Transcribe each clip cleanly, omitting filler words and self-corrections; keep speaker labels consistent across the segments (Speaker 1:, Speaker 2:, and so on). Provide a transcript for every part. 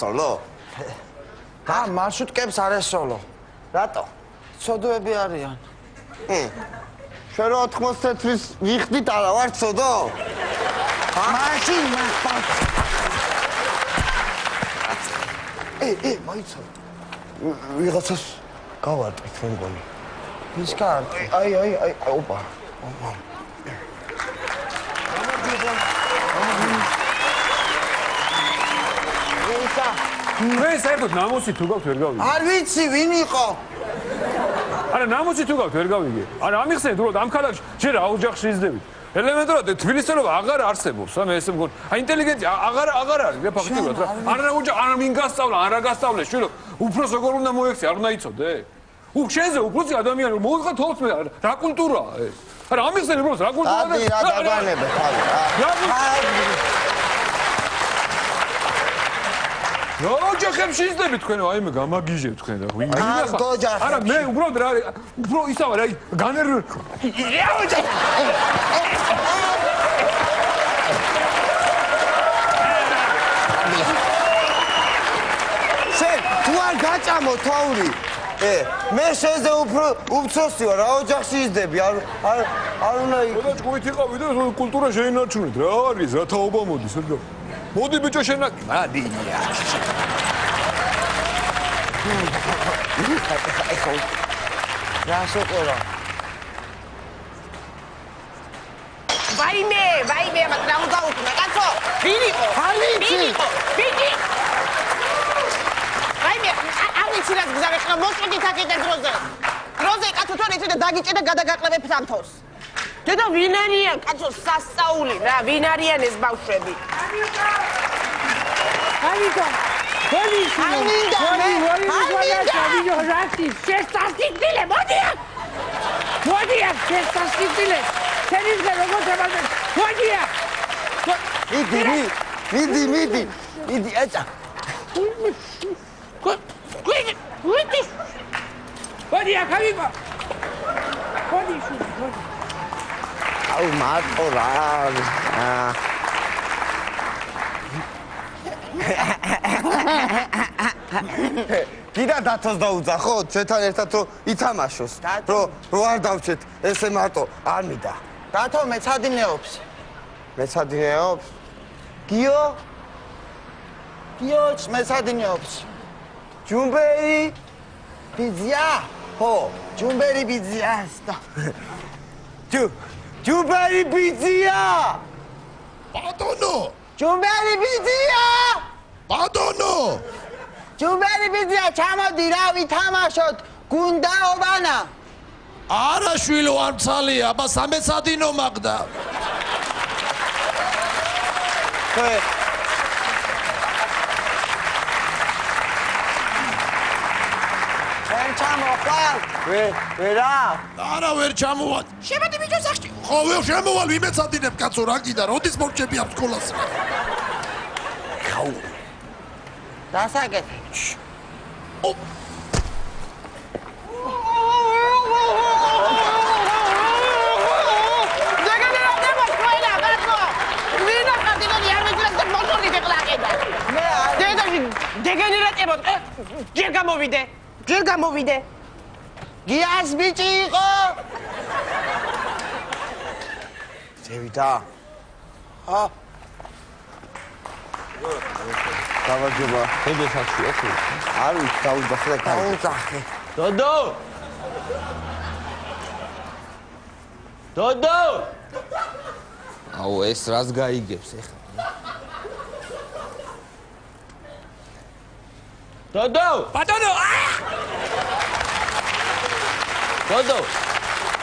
Speaker 1: სოლო?
Speaker 2: მარშრუტკებს არ ესოლო.
Speaker 1: რატო?
Speaker 2: ცოდოები არიან.
Speaker 1: შენ რო 80 წელს ვიხდით არა ვარ ცოდო?
Speaker 2: მაშინ მაგ
Speaker 1: მაიცა. ვიღაცას გავარტყით მე მგონი.
Speaker 2: ვის კარტი?
Speaker 1: აი, ოპა.
Speaker 3: მე საერთოდ ნამოსი თუ გაქვთ ვერ გავიგე.
Speaker 2: არ ვიცი ვინ იყო.
Speaker 3: არა ნამოსი თუ გაქვთ ვერ გავიგე. არა ამიხსენეთ უბრალოდ ამ ქალაქში ჯერ აოჯახში იზრდებით. ელემენტარულად თბილისელობა აღარ არსებობს. მე ესე მგონი. აი ინტელიგენცია აღარ არის რა ფაქტიურად რა. არა აოჯახ არა მინ გასწავლა, არა გასწავლე შვილო. უფროს როგორ უნდა მოექცე, არ უნდა იცოდე? შენზე უფროსი ადამიანი რომ მოუწყა თავს მე რა კულტურაა ეს? არა ამიხსენე უბრალოდ რა კულტურაა?
Speaker 1: ადი რა დაგანებე თავი.
Speaker 3: ოჯახებში იზრდები თქვენო, აი მე გამაგიჟებ თქვენ და ვინ
Speaker 1: ოჯახებში.
Speaker 3: არა მე უბრალოდ რა უფრო ისაა რა განერ
Speaker 1: შენ თუ არ გაჭამო თაური მე შენზე უფრო უფროსი ვარ რა ოჯახში იზრდები არ უნდა
Speaker 3: ყველა ჭკუით იყავი და კულტურა შეინარჩუნეთ რა არის რა თაობა მოდის რა მოდი ბიჭო შენ მადია
Speaker 1: რა შეკორა
Speaker 4: ვაიმე მაგრამ რა უნდა უკნა კაცო ვინ იყო ვინი ვაიმე ავიცი რა გზავე ხა მოსყიდით აქეთ დროზე კაცო თორე ისე დაგიჭე და გადაგაყლებებ სამთოს დედა ვინ არიან კაცო სასწაული რა ვინ არიან ეს ბავშვები
Speaker 5: Amigo,
Speaker 1: კიდე დათოს დაუძახო ხო ჩვენთან ერთად რომ ითამაშოს რომ არ დავჭეთ ესე მარტო არ მინდა
Speaker 2: დათო მეცადინეობს გიოც მეცადინეობს ჯუმბერი ბიზია ხო ჯუმბერი ბიზია
Speaker 1: ჯუმბერი ბიზია
Speaker 6: ბატონო
Speaker 2: ჯუმბერი ბიზია
Speaker 6: ბატონო
Speaker 2: ჯუმბერი ბიზია ჩამოდი რა ვითამაშოთ გუნდა ობანა
Speaker 6: არა შვილო არ მცალია აბა სამეცადინო მაგდა
Speaker 2: ვერ ჩამოყვალ ვერა
Speaker 6: არა ვერ ჩამოვალ
Speaker 4: შემოდი ბიჭო სახში
Speaker 6: ხო ვერ შემოვალ ვიმეცადინებ კაცო რა კიდე როდის მორჩები ამ სკოლას
Speaker 2: დასაკეთე ჯერ გამოვიდე გიას ბიჭი იყო
Speaker 1: ზევიდა დავაჯობა ხედესაცი ეხი არ ვიცი დაუძახე დოდო აუ ეს რას გაიგებს ეხა დოდო
Speaker 3: ბატონო
Speaker 7: დოდო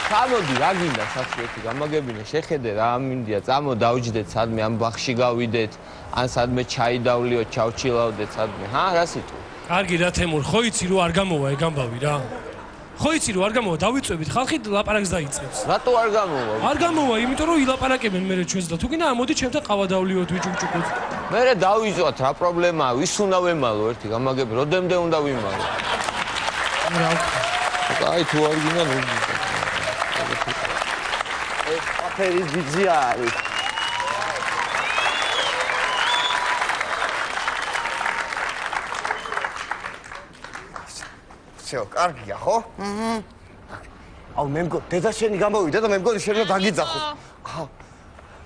Speaker 7: ჩამოდი რა გინდა საცი ერთი გამაგებინე შეხედე რა ამინდია წამო დავჯდეთ სადმე ამ ბახში გავიდეთ ან სადმე ჩაი დავლიო ჩავჩილავდეთ სადმე რა სიტყვა
Speaker 8: კარგი რა თემურ ხო იცი რომ არ გამოვა ეგ ამბავი რა ხო იცი რომ არ გამოვა დავიწვევით ხალხი ლაპარაკს დაიწყებს
Speaker 7: რატო არ გამოვა
Speaker 8: არ გამოვა იმიტომ რომ ილაპარაკებენ მე ჩვენს და თუ გინდა ამოდი ჩემთან ყავა დავლიოთ ვიჭუჭუკოთ
Speaker 7: მე დავიძვათ რა პრობლემაა ვის უნდა ვემალო ერთი გამაგები როდემდე უნდა ვიმალო
Speaker 8: რა
Speaker 7: აი თუ არ გინდა
Speaker 1: ეს აფერის ბიძია არის всё, კარგია, ხო? აუ, მე მგონი, დედა შენი გამოვიდა და მე მგონი შენ უნდა დაგიძახოს.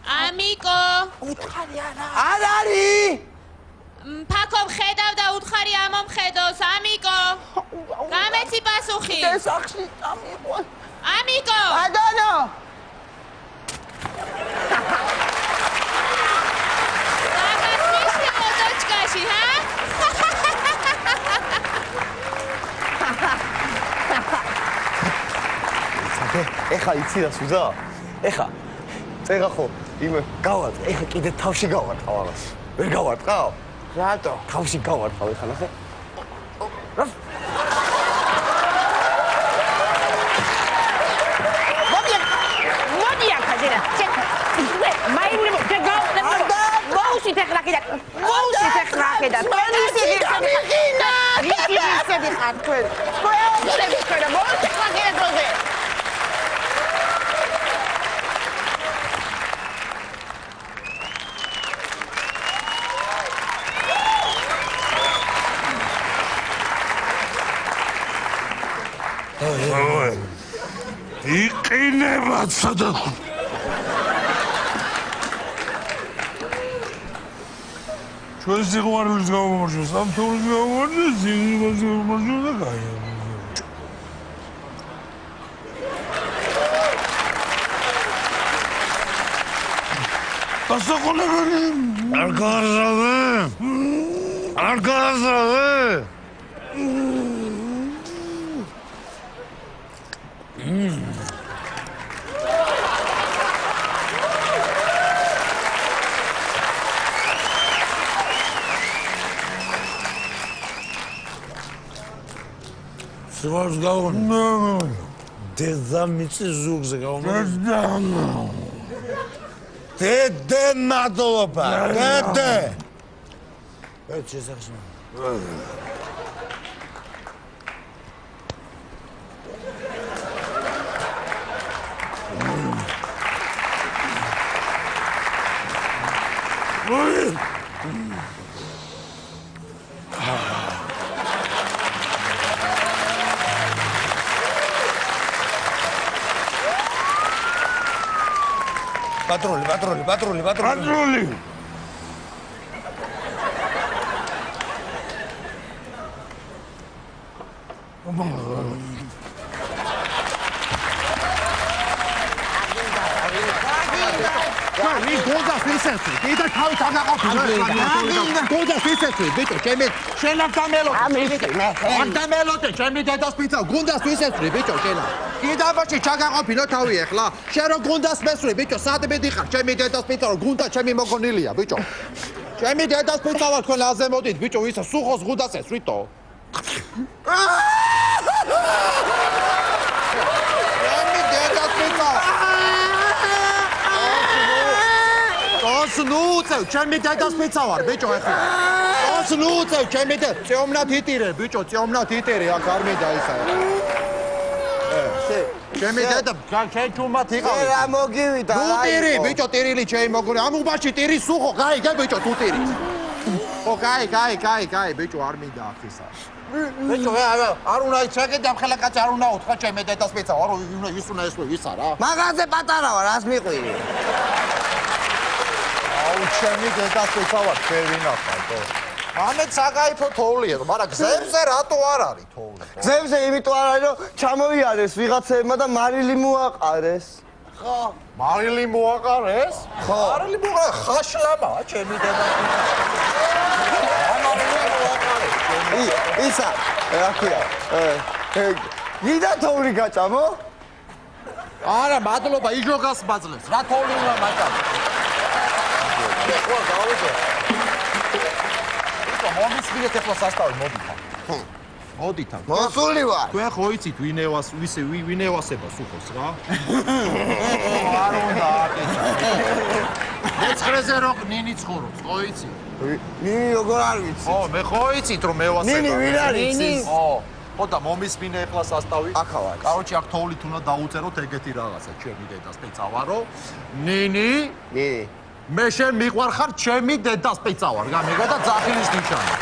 Speaker 5: ამიკო,
Speaker 2: უთხარი არა.
Speaker 1: არ არის!
Speaker 5: ფაქო მხედავ და უთხარი ამომხედოს, ამიკო. გამეცი პასუხი.
Speaker 2: სახში წამიყვა.
Speaker 5: ამიკო.
Speaker 2: ბატონო.
Speaker 5: გაგაციშე მოდოჩკაში, ჰა?
Speaker 1: ეხა იცი რა სუზა? ეხა წერა ხო იმ გავატყ, ეხა კიდე თავში გავატყავ აღარ. ვერ გავატყავ?
Speaker 2: რატო?
Speaker 1: თავში გავატყავ ეხა ნახე.
Speaker 4: მოდი აქ ზენა. მაინი მოუსით ახლა კიდე. მოუსით ახლა კიდე. მოუსით ახლა თქვენ. მოუსით ახლა კიდე დროზე.
Speaker 6: იყინება სადაც ჩვენ სიყვარულის გამომარჯვეს სამთურის გამომარჯვეს სიყვარულის გამომარჯვეს და გაია ასაკოლებელი არ გარზავე სვარს გავონ დედა მიწი ზურგზე გავონ დედე მადლობა დედე ეს შესახში Patrulli!
Speaker 9: Ні, гонда фісեցი. კიდე თავი დაგაყოფილი. გონდა ფისեցი, ბიჭო, ჩემი შენა დამელო. არ დამელოდე, ჩემი დედას პიცა, გონდა ფისեցი, ბიჭო, შენა. კიდე ბაჭი ჩაგაყოფილო თავი ახლა. შენ რო გონდას მესვრი, ბიჭო, სად მედიხარ? ჩემი დედას პიცა, რო გონდა ჩემი მოგონილია, ბიჭო. ჩემი დედას პიცა ვარ, თქვენ აზე მოდით, ბიჭო, ისა სუხოს გუნდას ესვრიტო. ჩემი დედას პიცა. ნუწევ, ჩემი დედას პიცა ვარ, ბიჭო, ახლა. ნუწევ, ჩემი დედა, წეომნად იტირე, ბიჭო, წეომნად იტირე, აქ არ მინდა ისა. ჩემი დედა, შენ ჩუმად იყავი.
Speaker 1: რა მოგივიდა?
Speaker 9: ნუ ტირი, ბიჭო, ტირილი ჩემი მოგონი. ამ უბაში ტირი სუხო, გაიგე, ბიჭო, თუ ტირი. ო, გაი, ბიჭო, არ მინდა აქ ისა. ბიჭო, არ უნდა იცაგე და ახლა კაცი არ უნდა უთხრა ჩემი დედას პიცა ვარ, ის უნდა ესვი ისა რა.
Speaker 1: მაღაზე პატარა ვარ, რას მიყვირი?
Speaker 9: აუ ჩემი დედას პიცა ვარ, ვერ ვინახავ. ამეთ საგაიფო თოვლია, მაგრამ გზებზე რატო არ არის თოვლი?
Speaker 1: გზებზე იმიტომ არ არის, რომ ჩამოიარეს ვიღაცებმა და მარილი მოაყარეს.
Speaker 9: ხო, მარილი მოაყარეს?
Speaker 1: ხო.
Speaker 9: მარილი მოაყარეს, ხაშლამაა ჩემი დედას პიცა. მარილი მოაყარეს.
Speaker 1: ისა, რა ქვია? გიდა თოვლი გაჭამო?
Speaker 9: არა, მადლობა, იჟოგას მაძლევს. რა თოვლი უნდა მაჭამო? ხო, გავიგე. მომისმინეთ ახლა სასტავი მოდითა. მოდითა.
Speaker 1: მოსული ვარ.
Speaker 9: თქვენ ხო იცით ვინ ევასება სუხოს რა? არ უნდა აკეთა. მეცხრეზე რო ნინი ცხოვრობს, ხო იცი?
Speaker 1: ნინი როგორ არ ვიცი?
Speaker 9: ხო, მე ხო იცით რომ ევასება.
Speaker 1: ნინი ვინ არის?
Speaker 9: ხო. ხო და მომისმინე ახლა სასტავი.
Speaker 1: ახლა ვარ.
Speaker 9: კაროჩი აქ თოვლით უნდა დაუწეროთ ეგეთი რაღაცა, ჩემი დედას პიცა ვარო. ნინი მე შენ მიყვარხარ ჩემი დედას პიცა ვარ, გამიგე და ძახილის ნიშანი.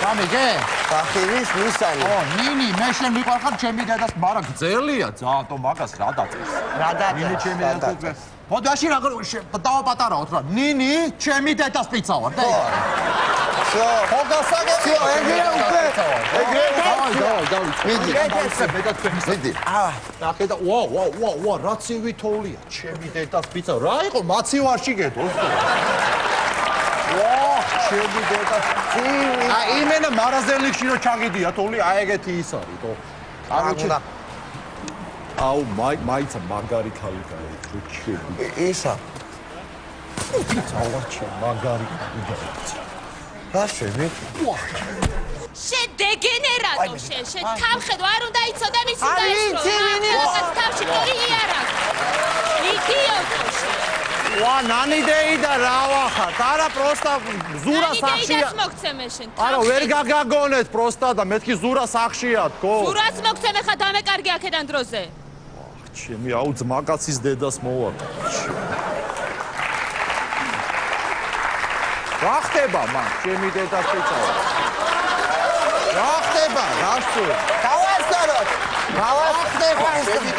Speaker 9: გამიგე?
Speaker 1: სახირის მისანი.
Speaker 9: ნინი, მე შენ მიყვარხარ ჩემი დედას, მაგრამ გძელია ძაატო მაგას რა დაწეს.
Speaker 1: რა
Speaker 9: ნინი
Speaker 1: დაწეს?
Speaker 9: ჩემი დედას. მოდაში რა დავაპატარაოთ რა. ნინი ჩემი დედას პიცა ვარ და.
Speaker 1: всё.
Speaker 9: ხოგასაგები.
Speaker 1: всё, ეგრე უკვე. ეგრე
Speaker 9: დავი.
Speaker 1: მიდი.
Speaker 9: მიდი. ნახე და ვა, რა ცივი თოვლია. ჩემი დედას პიცა. რა იყო მაცივარში გედოს. ვა, ჩემი დედას ცივი. იმენა მარაზელიქში რო ჩაგიდია თოვლი, აი ეგეთი ის არის, თო.
Speaker 1: აღუჩა.
Speaker 9: აუ, მაიცა მაგარი ქალი გაი, ჩუჩები.
Speaker 1: ისა.
Speaker 9: წავარჩი მაგარი ქალი გაი.
Speaker 1: რა შევი?
Speaker 5: შენ დეგენერატო შენ თავხედო არ უნდა იცოდე მისი დაიშრო მაგას თავში ყოლი არა იდიოტო შენ
Speaker 9: ვა ნანიდეი და რა ვახარ არა პროსტა ზურა სახშია
Speaker 5: ნანიდეიდას მოგცემე შენ
Speaker 9: არა ვერ გაგაგონეთ პროსტა და მეთქი ზურა სახშია თქო
Speaker 5: ზურას მოგცემე ხა დამეკარგი აქედან დროზე
Speaker 9: ჩემი აუ ძმაკაცის დედას მოვარ რა ხდება მან ჩემი დედას ეცავა რა ხდება რა სულ
Speaker 1: გავასწოროთ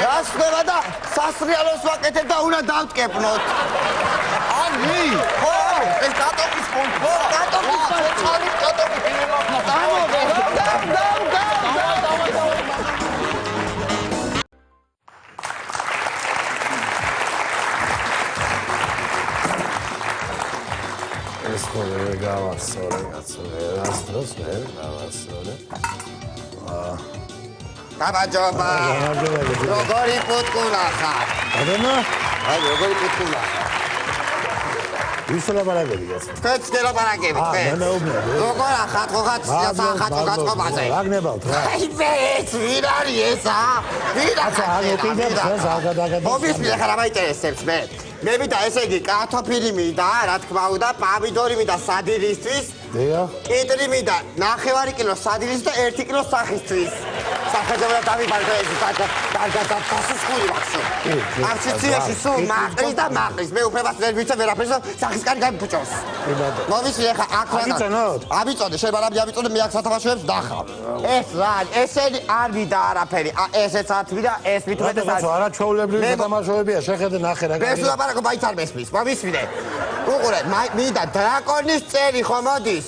Speaker 1: რა ხდება და სასრიალოს ვაკეთებ და უნდა დავტკეპნოთ
Speaker 9: ანი
Speaker 1: ხო
Speaker 9: ეს კატოვის კონტრო
Speaker 1: კატოვის ეს ხოლმე გავასწორე კაცო ერას დროს მე გავასწორე ბაბაჯობა როგორი პუტკულა ხარ აი როგორი პუტკულა
Speaker 10: ვისო ლაპარაკები კაცო
Speaker 1: თქვენც ლაპარაკები თქვენ როგორ ახათ ხოხათ სახათო გაწყობაზე
Speaker 10: რა გნებავთ რა
Speaker 1: აი ეს ვინ არის ესა ვინ არის მობის მე ხარ ამაინტერესებს მე ვიდა ესე იგი კარტოფილი მინდა რა თქმა უნდა პომიდორი მინდა სადილისთვის კიტრი მინდა ნახევარი კილო სადილის და 1 კილო სახისთვის სახელმწიფო დავიბარდა ეს და დასუსხული ვახსო არჩიციაში სულ მაყრის და მაყრის მე უფლებას ვერ ვიცე ვერაფერს სახის კარი გამიფუჭოს მოვისვი ახლა აქ რა აბიწოდე შეიძლება აბიწოდე მე აქ სათავაშოებს დახავ ეს რა ესენი არ ვიდა არაფერი ესეც ათვიდა ეს მithumetes
Speaker 10: არის არა ჩაულებრივი თამაშოებია შეხედე ნახე რა
Speaker 1: მე ლაპარაკო მაინც არ მესმის მოვისვიდე უყურე მინდა დრაკონის წერი ხო მოდის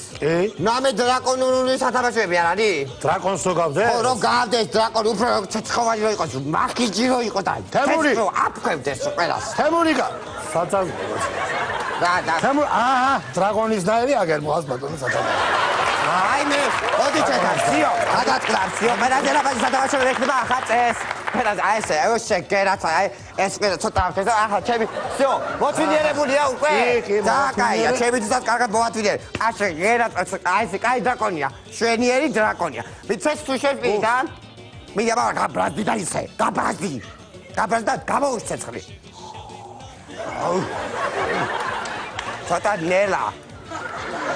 Speaker 1: ნამე დრაკონული სათამაშოები არ არის
Speaker 10: დრაკონს რო გავდე
Speaker 1: ხო რო გავდეს დრაკონი უფრო ცეცხოვანი რო იყოს მახიჯი რო იყო და
Speaker 10: თემური
Speaker 1: აფქვევდეს ყველას
Speaker 10: თემურიკა საწავ
Speaker 1: და
Speaker 10: თემურ დრაკონის ნაირი აგერ მოას ბატონო საწავ
Speaker 1: აი მე ოდი ჩეთარციო გადაწყვარციო მე რადერაბაზი სათამაშოები ეკნება ახლა წეს აი ესე უშე გერაცა აი ეს ყველა ცოტა ახლა ახლა ჩემი всё მოწინიერებულია უკვე დაკაია ჩემი ძაც კარგად მოვაწინიერ ასე გერაცა აი ესე კაი დრაკონია შვენიერი დრაკონია ვიცეს თუ შეგვიდა მე აბა გაბრაზდი და ისე გაბრაზდი და გამოუშცეცხლი ცოტა ნელა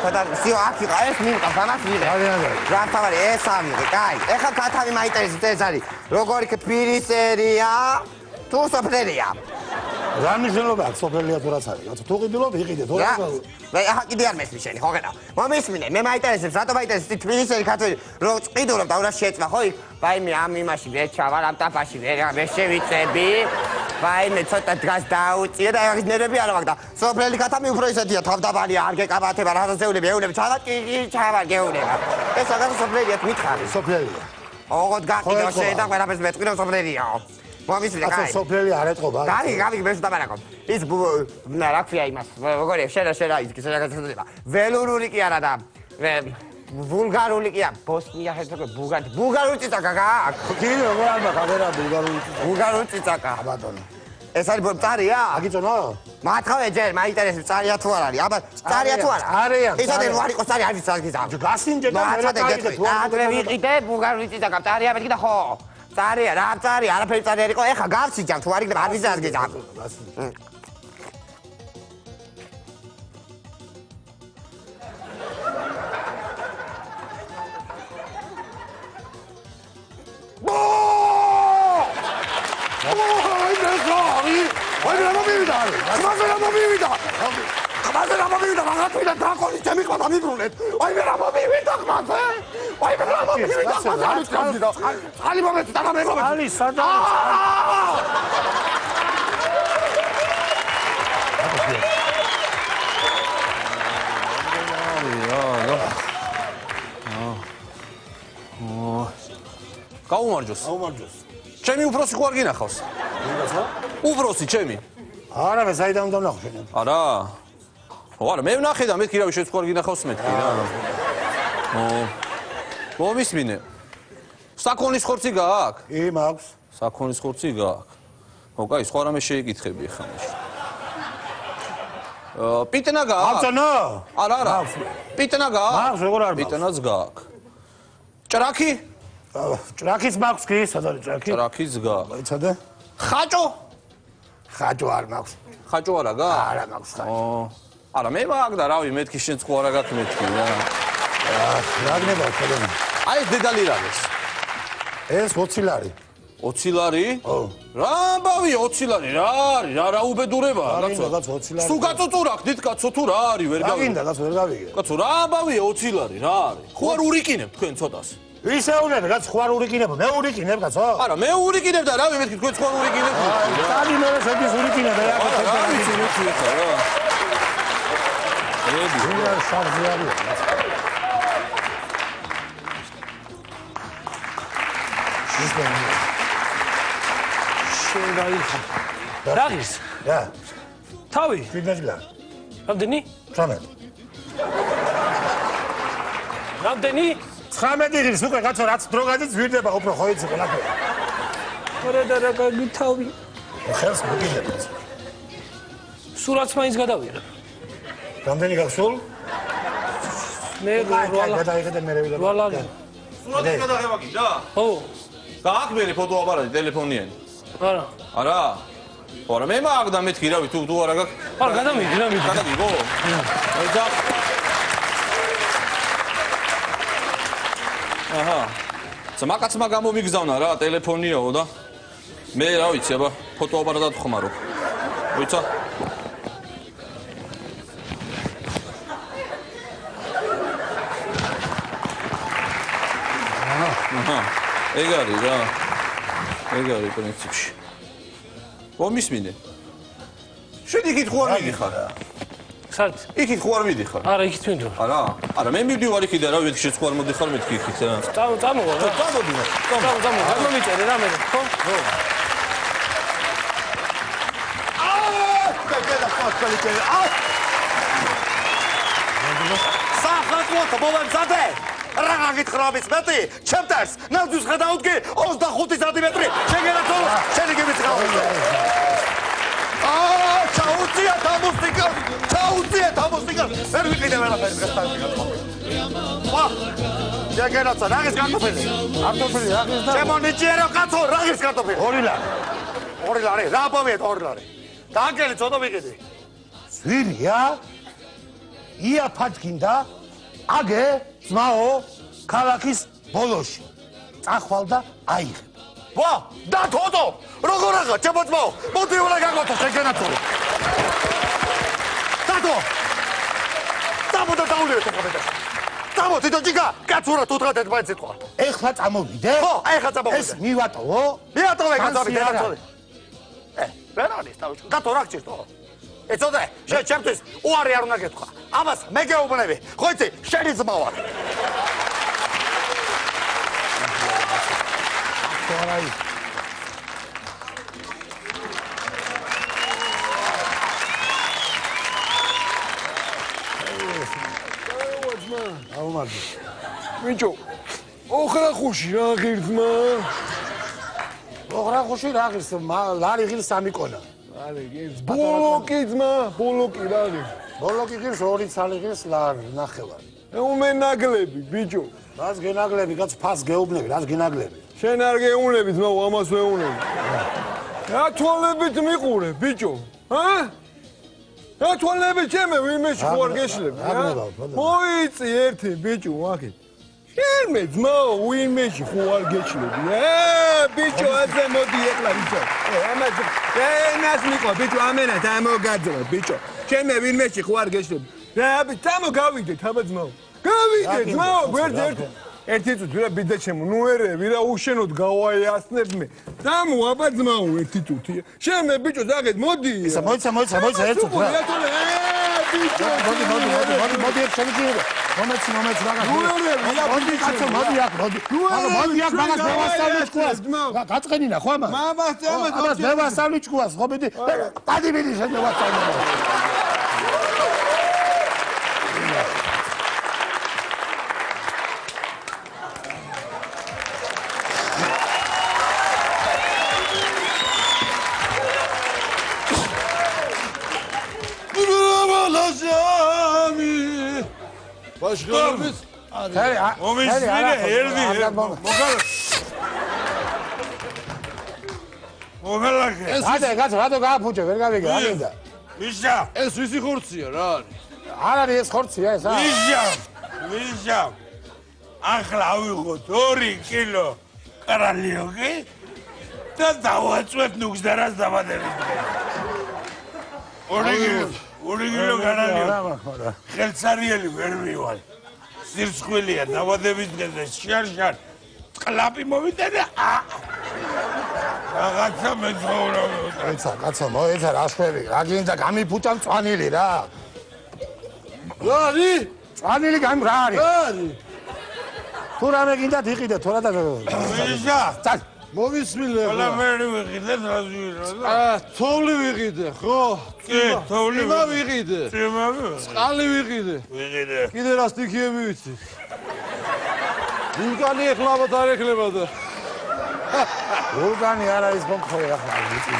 Speaker 1: და всё აქ იყო ეს მინდა ბანას მიღე რა თავარი ეს ამიღე კაი ეხლა კათავი მაინტერესებს ეს არის როგორი პირისერია თუ სოფლერია
Speaker 10: რა მნიშვნელობა აქვს სოფლერია თუ რაც არის თუ ყიდულობ იყიდე თუ რა
Speaker 1: მე ახლა კიდე არ მესმის შენი ხო გედა მომისმინე მე მაინტერესებს რატო მაინტერესებს თბილისელი ქართველი რო ყიდულობ და უნდა შეეწვა ხო იქ ვაიმე ამ იმაში ვერ ჩავალ ამ ტაფაში ვერ შევიწები ვაიმე ცოტა დღას დაუწია და ეს ნერვები არ მაქვს და სოფლელი ქათამი უფრო ისეთია თავდაბალია არ გეკაბათება რაღაცეულები ეულები ჩავარ კი ჩავარ გეულება ეს რაღაც სოფლერია მითხარი
Speaker 10: სოფლერია
Speaker 1: ოღონდ გაყიდო შე და ყველაფერს მეტყვინო სოფლერიაო მომისმინე კაი
Speaker 10: ახლა სოფლერი არ ეთყობა
Speaker 1: გავი მე ვდაბარაკობ ის რა ქვია იმას როგორია შენა ის კი რაღაცა ველურული კი არა და ბულგარული კი არა ბოსნია ჰერცეგოვინა ბულგარული წიწაკა გააქვს
Speaker 10: კი როგორ არ მაქვს რა
Speaker 1: ბულგარული წიწაკა
Speaker 10: ბატონო
Speaker 1: ეს არის წარია
Speaker 10: აგიწონო
Speaker 1: მათხოვე ჯერ მაინტერესებს წარია თუ არ არის აბა წარია თუ არა
Speaker 10: არიან
Speaker 1: ისადე რო არ იყოს წარი არის გიზა
Speaker 10: გასინჯე და მე
Speaker 1: ადრე ვიყიდე ბულგარული წიწაკა წარია მეთქი და ხო წარია რა წარი არაფერი წარი არ იყო ეხა გავსიჯავ თუ არ იქნება არ ვიზა არ გიზა
Speaker 10: აი რა მომივიდა მაგათვიდა დრაკონის ჩემი ყვა დამიბრუნეთ აი რა მომივიდა ხმაზე
Speaker 1: აი ხალი მომეწ და მეგობი.
Speaker 10: ხალი სადაა?
Speaker 3: გაუმარჯოს.
Speaker 10: აუმარჯოს.
Speaker 3: ჩემი უფროსი ხო არ გინახავს? უფროსი ჩემი.
Speaker 10: არა, მე საიდან უნდა ვნახო შენ?
Speaker 3: არა. არა, მე ვნახე და მეთქი რავი შეც ხო არ გინახავს მეთქი რა. მომისმინე. საქონის ხორცი გააქვს?
Speaker 10: კი, მაქვს.
Speaker 3: საქონის ხორცი გააქვს. ხო, კაი, სხვა რამე შეიკითხები ახლა მაშინ. პიტნა გააქვს?
Speaker 10: აბცანო?
Speaker 3: არა. პიტნა გააქვს?
Speaker 10: მაქვს, როგორ არ მაქვს?
Speaker 3: პიტნაც გააქვს. ჭრაკი?
Speaker 10: ჭრაკიც მაქვს კი, სად არის ჭრაკი?
Speaker 3: ჭრაკიც გააქვს.
Speaker 10: მოიცადე?
Speaker 3: ხაჭო?
Speaker 10: ხაჭო არ მაქვს.
Speaker 3: ხაჭო არა გააქვს?
Speaker 10: არა მაქვს ხაჭო.
Speaker 3: არა, მე მაქვს და რავი, მეთქი შენც ხო არა გაქვს მეთქი რა.
Speaker 10: რა გნება ხოლმე?
Speaker 3: აი ეს დედალი რა ეს?
Speaker 10: ეს 20 ლარი.
Speaker 3: 20 ლარი?
Speaker 10: ო.
Speaker 3: რა ამბავია 20 ლარი? რა არის? რა უბედურებაა,
Speaker 10: კაცო? რა 20 ლარი?
Speaker 3: სულ გაწუწურა ხდით კაცო თუ რა არის ვერ
Speaker 10: რა გინდა კაცო ვერ გავიგე.
Speaker 3: კაცო რა ამბავია 20 ლარი? რა არის? ხო არ ურიკინებ თქვენ ცოტას?
Speaker 10: ვისეუნებ კაც ხო არ ურიკინებ? მე ურიკინებ კაცო?
Speaker 3: არა, მე ურიკინებ და რავი მეთქი თქვენ ხო არ ურიკინებ?
Speaker 10: აი მე შედის ურიკინებ რა კაცო?
Speaker 3: რა ვიცი მეთქი ხა რა. ედი,
Speaker 10: რა შარჟი არის?
Speaker 8: შენ გაიხარ. რა ის?
Speaker 10: რა.
Speaker 8: თავი?
Speaker 10: ფინალა.
Speaker 8: რამდენი?
Speaker 10: 19.
Speaker 8: რამდენი?
Speaker 10: 19 ღირს უკვე კაცო რაც დრო გადის ვირდება უფრო ხო იცი ყველაფერი.
Speaker 8: არა და რა კარგი თავი.
Speaker 10: ხელს მოგინებს.
Speaker 8: სურათს მაინც გადავიღებ.
Speaker 10: რამდენი გახსოვ?
Speaker 8: მე როლა.
Speaker 10: გადაიღეთ მე რევიდა.
Speaker 8: როლა.
Speaker 3: სურათი გადაღება გინდა?
Speaker 8: ხო.
Speaker 3: გააქვს მე ფოტოაპარატი ტელეფონიანი?
Speaker 8: არა.
Speaker 3: არა. არა, მე მაქვს და მეთქი რავი თუ არა გაქვს.
Speaker 8: არა, გადამიდი, გადამიდი.
Speaker 3: გადაგიგო? აი და აჰა. ზამაკაცმა გამომიგზავნა რა ტელეფონიაო და მე რა ვიცი აბა ფოტოაპარატად ხმარო. ვიცა? აჰა. ეგ არის რა. ეგ არის პრინციპში. მომისმინე. შენ იქით ხო არ მიდიხარ?
Speaker 8: სად?
Speaker 3: იქით ხო არ მიდიხარ?
Speaker 8: არა, იქით მინდო.
Speaker 3: არა? არა, მე მივდივარ იქით და რა ვიცი შენ ხო არ მოდიხარ მეთქი იქით რა.
Speaker 8: წამოვა რა.
Speaker 3: წამოდი.
Speaker 8: წამო. არ მომიწერე რა მე. ხო? ხო.
Speaker 1: საფრთხო მომემზადე. რა გაგითხრამის მეტი? ჩემთვის ნაძვის ხედავდი 25 სანტიმეტრი. შეგერათო, შენი გიმიცხავ. ჩაუწია თამოსტიკა. ჩაუწია თამოსტიკა. ვერ ვიყიდე ვერაფერი გასტანდი. ვა! შეგერაცა, რაგის კარტოფილი?
Speaker 10: კარტოფილი რაგის და
Speaker 1: ჩემო ნიჭიერო კაცო, რაგის კარტოფილი?
Speaker 10: 2 ლარი.
Speaker 1: 2 ლარი, რა აბავია 2 ლარი. და ანგელი ცოტა ვიყიდი.
Speaker 10: ზვირია? იაფად გინდა? აგე ძმაო ქალაქის ბოლოში წახვალ და აიღე.
Speaker 1: ვა, და თოდო, როგორ აღა, ჩემო ძმაო, მოდი უნდა გაგოთო შეგენათო. დადო. დამოდა დაულიო თქომედა. დამო თვითონ ჯიგა, კაცურა თუ დღად ერთმანეთს ეთქვა.
Speaker 10: ეხლა წამოვიდე?
Speaker 1: ხო, ეხლა წამოვიდე.
Speaker 10: ეს მივატოვო?
Speaker 1: მივატოვე გაწავიდე, გაწავიდე. ვერ არის თავში. დათო რა გჭირდო? ეცოდე, შენ ჩემთვის უარი არ უნდა გეთქვა. ამას მე გეუბნები. ხო იცი, შენი ძმა ვარ.
Speaker 10: ხარაი. აუმარჯო.
Speaker 6: ბიჭო, ოხრა ხუში რა ღირთმა?
Speaker 10: ოხრა ხუში რა ღირს? ლარი ღირს 3 კონა.
Speaker 6: ბოლოკი ძმა, ბოლოკი რა ღირს?
Speaker 10: ბოლოკი ღირს 2 ცალი ღირს ლარი, ნახევარი.
Speaker 6: უმენაგლები, ბიჭო.
Speaker 10: რას გენაგლები, კაც ფას გეუბნები, რას გენაგლები?
Speaker 6: შენ არ გეუნები ძმა, ამას ვეუნები. რა თვალებით მიყურე, ბიჭო? ჰა? რა თვალებით ჩემე ვიმეში ხო არ გეშლები? მოიწი ერთი ბიჭო, აქეთ. შენმე ძმაო, ვიმეში ხო არ გეშლები? ბიჭო, ასე მოდი ეხლა ბიჭო. ამას მიყვა, ბიჭო, ამენად ამოგაძლა, ბიჭო. შენმე ვიმეში ხო არ გეშლები? რა, თამო გავიდეთ, აბა ძმაო. გავიდეთ, ძმაო, გვერდ ერთ. ერთი წუთი ვირა ბიძა ჩემო ნუ ერე ვირა უშენოდ გავაიასნებ მე დამო აბა ძმაო ერთი წუთი შენ მე ბიჭო ზაგეთ მოდი
Speaker 10: ისა მოიცა ერთ წუთი რა
Speaker 6: ბიჭო
Speaker 10: მოდი ერთ შემიძლია მომეცი რა მოდი აქ მაგას მევასწავლე ჭკუას გაწყენინა ხო ამას ამას მევასწავლე ჭკუას ხო მიდი დადი მიდი შენ მევასწავლე
Speaker 6: ბაშხალობის მომისმინე ერდი მოგალაკე
Speaker 10: კაცო რატო გააფუჭე ვერ გავიგე აგინდა
Speaker 6: მიშა
Speaker 11: ეს ვისი ხორცია რა არის
Speaker 10: არ არის ეს ხორცია ეს
Speaker 6: მიშა ახლა ავიღოთ 2 კილო კარალიოკი და დავაწვეთ ნუგზდარას დაბადების დღე 2 კილო კარალიოკი ხელსარიელი ვერ მივალ სირცხვილია დაბადების დღეზე შარ კლაპი მოვიდა და რაღაცა მეძღაურა
Speaker 10: ეცა კაცო მოეცა რა შვები რა გინდა გამიფუჭა მწვანილი რა
Speaker 11: არის
Speaker 10: მწვანილი გამ რა არის თუ რამე გინდა იყიდე თორა და
Speaker 6: მიშა
Speaker 10: წალ
Speaker 11: მოვისმილე
Speaker 6: ყველაფერი ვიყიდე რაზვირა
Speaker 11: თოვლი ვიყიდე ხო
Speaker 6: კი თოვლი
Speaker 11: ვიყიდე
Speaker 6: წიმა
Speaker 11: წყალი ვიყიდე კიდე რა სტიქიები ვიცი ვულკანი ეხლა ალბათ არ ეხლება და
Speaker 10: ვულკანი არ არის მომხოე ახლა ვიცი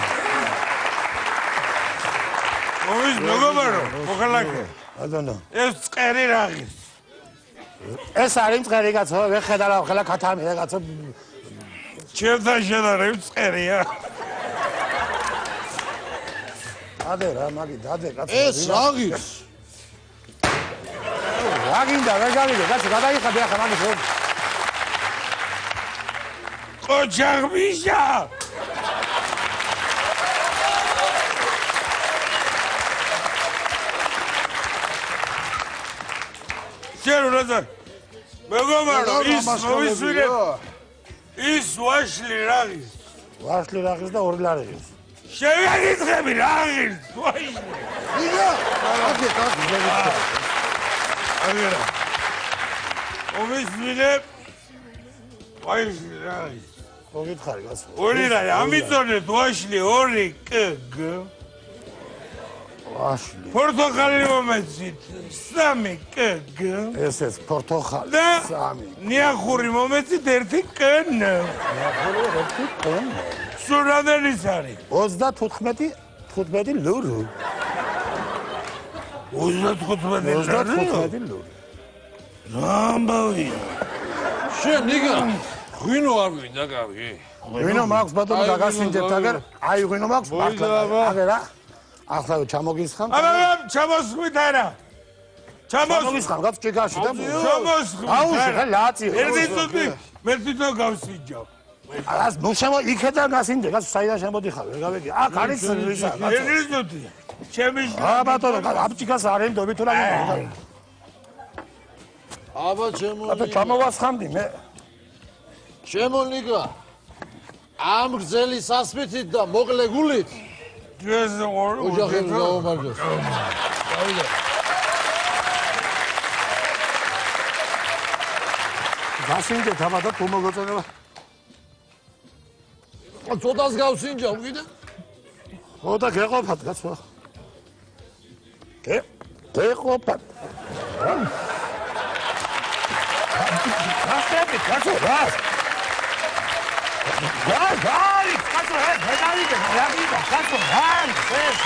Speaker 6: მოვის მეგობარო მოხალაკე
Speaker 10: ადონო
Speaker 6: ეს წერი რაღის
Speaker 10: ეს არის წერი კაცო ვეხედა რა ხელა ქათამი კაცო
Speaker 6: ჩემთან შედარებით წერია
Speaker 10: ადე რა მაგი დადე კაცო
Speaker 11: ეს რაღის
Speaker 10: რა გინდა ვერ გავიგე კაცო გადაიხადე ახლა მაგის რომ
Speaker 6: ოჯახმიშა შერუნაძე მეგობარო ის მოვისვირე ის ვაშლი რაღის
Speaker 10: და 2 ლარიღის
Speaker 6: შევაგიცხები რაღის ვაშლი
Speaker 11: იგა
Speaker 6: აგერა მოვისვირე ვაშლი რაღის
Speaker 10: ხო გითხარი კაცო
Speaker 6: 2 ლარი ამიწონეთ ვაშლი 2 კგ
Speaker 10: ვაშლი
Speaker 6: პორტოხალი მომეცით 3 კგ
Speaker 10: ესეც პორტოხალი
Speaker 6: და
Speaker 10: 3
Speaker 6: ნიახური მომეცით 1 კნ
Speaker 10: ნიახური 1 კნ
Speaker 6: სულ რამდენის არის
Speaker 10: 35 ლური
Speaker 6: 35
Speaker 10: ლური
Speaker 6: რა ამბავია
Speaker 11: შენ იგა ღვინო არ გვინდა გავი
Speaker 10: ღვინო მაქვს ბატონო გაგასინჯეთ აგერ აი ღვინო მაქვს აგერა ახლა ჩამოგისხამ
Speaker 6: აბა ჩამოსხვით არა
Speaker 10: ჩამოგისხამ გაც ჭიგაში და
Speaker 6: ჩამოსხვით
Speaker 10: აუში ხა ლაცი
Speaker 6: ერთი წუთი მე თვითონ გავსინჯავ
Speaker 10: ას ნუ შემო იქედა გასინჯე გაც საიდან შემოდიხარ ვერ გავიგე აქ არის ისა
Speaker 6: ერთი წუთი ჩემი
Speaker 10: ბატონო აბჭიკას არ ენდობი თუ რა
Speaker 11: აბა ჩემო
Speaker 10: აბა ჩამოვასხამდი მე
Speaker 11: შემონიგა ამ გზელი სასმითით და მოკლე გულით
Speaker 6: ეს
Speaker 11: ოჯახებს გაუმარჯოს
Speaker 6: დავიდა
Speaker 10: გასინჯე თამადა თუ მოგოწონება
Speaker 11: ცოტას გავსინჯავ კიდე
Speaker 10: ხო და გეყოფათ კაცო გეყოფათ კაცო რა გარი კაცო ჰედავიდე რაგიდა კაცო გარი ეს